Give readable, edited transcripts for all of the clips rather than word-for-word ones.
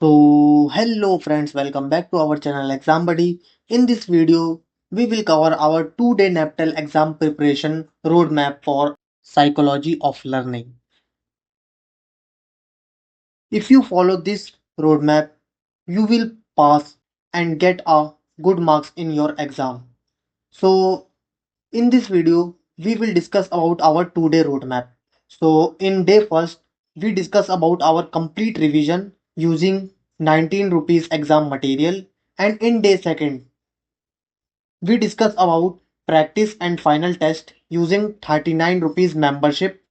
So hello friends, welcome back to our channel Exam Buddy. In this video, we will cover our 2-day NAPTEL exam preparation roadmap for psychology of learning. If you follow this roadmap, you will pass and get a good marks in your exam. So in this video, we will discuss about our 2-day roadmap. So in day first, we discuss about our complete revision using 19 rupees exam material, and in day second, we discuss about practice and final test using 39 rupees membership.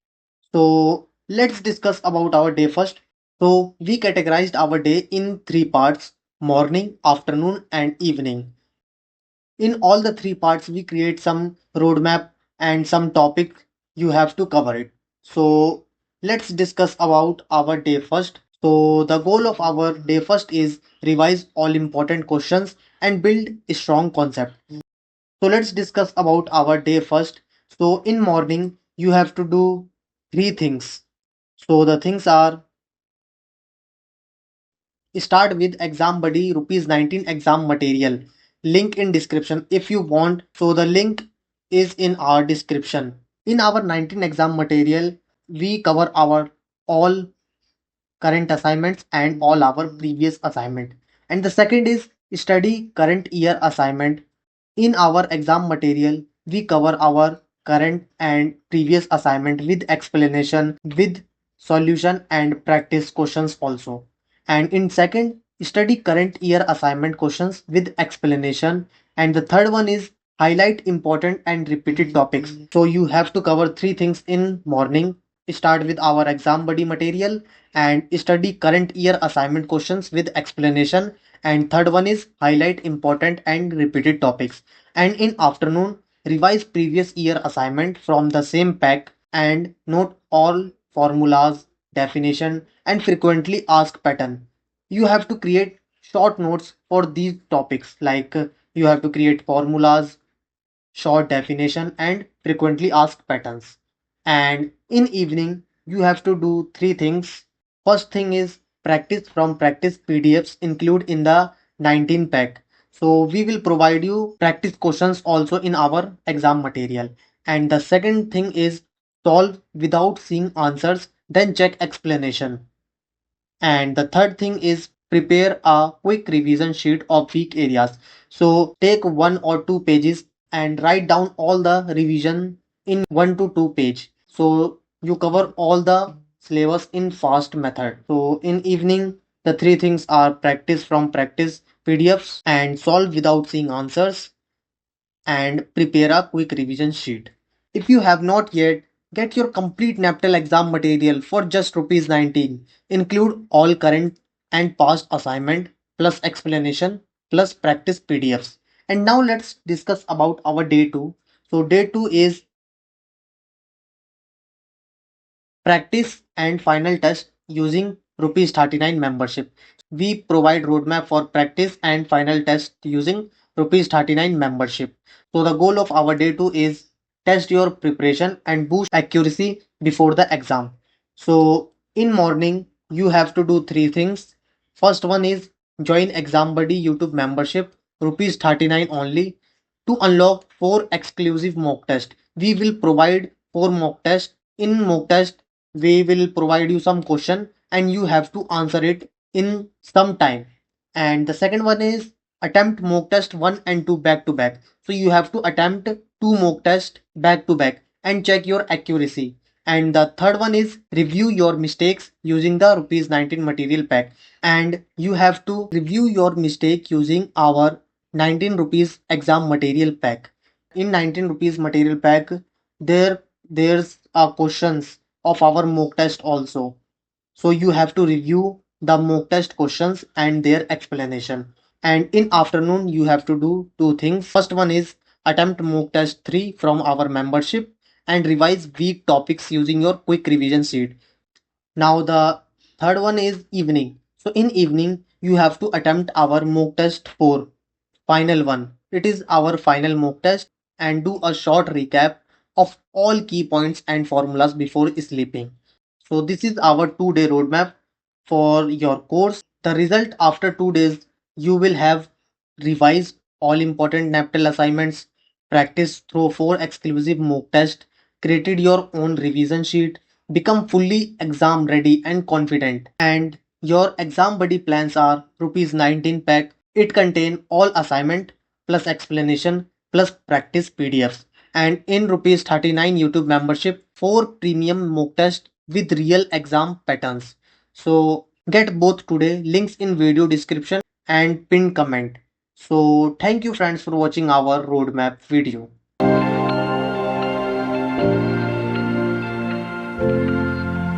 So let's discuss about our day first. So we categorized our day in three parts: morning, afternoon, and evening. In all the three parts, we create some roadmap and some topic you have to cover it. So let's discuss about our day first. So the goal of our day first is revise all important questions and build a strong concept. So let's discuss about our day first. So in morning, you have to do three things. So the things are: start with exam buddy rupees 19 exam material. Link in description if you want. So the link is in our description. In our 19 exam material, we cover our all current assignments and all our previous assignment. And the second is study current year assignment. In our exam material, we cover our current and previous assignment with explanation, with solution and practice questions also. And in second, study current year assignment questions with explanation. And the third one is highlight important and repeated topics. So you have to cover three things in morning. Start with our exam buddy material and study current year assignment questions with explanation, and third one is highlight important and repeated topics. And in afternoon, revise previous year assignment from the same pack and note all formulas, definition and frequently asked pattern. You have to create short notes for these topics, like you have to create formulas, short definition and frequently asked patterns. And in evening, you have to do three things. First thing is practice from practice PDFs include in the 19 pack. So we will provide you practice questions also in our exam material. And the second thing is solve without seeing answers, then check explanation. And the third thing is prepare a quick revision sheet of weak areas. So take 1 or 2 pages and write down all the revision in 1 to 2 page. So you cover all the syllabus in fast method. So in evening, the three things are practice from practice PDFs and solve without seeing answers and prepare a quick revision sheet. If you have not yet, get your complete NAPTEL exam material for just rupees 19. Include all current and past assignment plus explanation plus practice PDFs. And now let's discuss about our day 2. So day 2 is practice and final test using rupees 39 membership. We provide roadmap for practice and final test using rupees 39 membership. So the goal of our day 2 is test your preparation and boost accuracy before the exam. So in morning, you have to do three things. First one is join Exam Buddy YouTube membership, rupees 39 only, to unlock 4 exclusive mock tests. We will provide 4 mock tests. In mock test, we will provide you some question and you have to answer it in some time. And the second one is attempt mock test 1 and 2 back to back. So you have to attempt 2 mock test back to back and check your accuracy. And the third one is review your mistakes using the rupees 19 material pack. And you have to review your mistake using our 19 rupees exam material pack. In 19 rupees material pack, there's questions of our mock test also. So you have to review the mock test questions and their explanation. And in afternoon, you have to do two things. First one is attempt mock test 3 from our membership and revise weak topics using your quick revision sheet. Now the third one is evening. So in evening, you have to attempt our mock test 4, final one. It is our final mock test and do a short recap of all key points and formulas before sleeping. So this is our 2-day roadmap for your course. The result after 2 days, you will have revised all important NAPTEL assignments, practiced through 4 exclusive mock tests, created your own revision sheet, become fully exam ready and confident. And your exam buddy plans are rupees 19 pack. It contain all assignment plus explanation plus practice PDFs. And in rupees 39 YouTube membership, 4 premium mock tests with real exam patterns. So get both today, links in video description and pinned comment. So thank you friends for watching our roadmap video.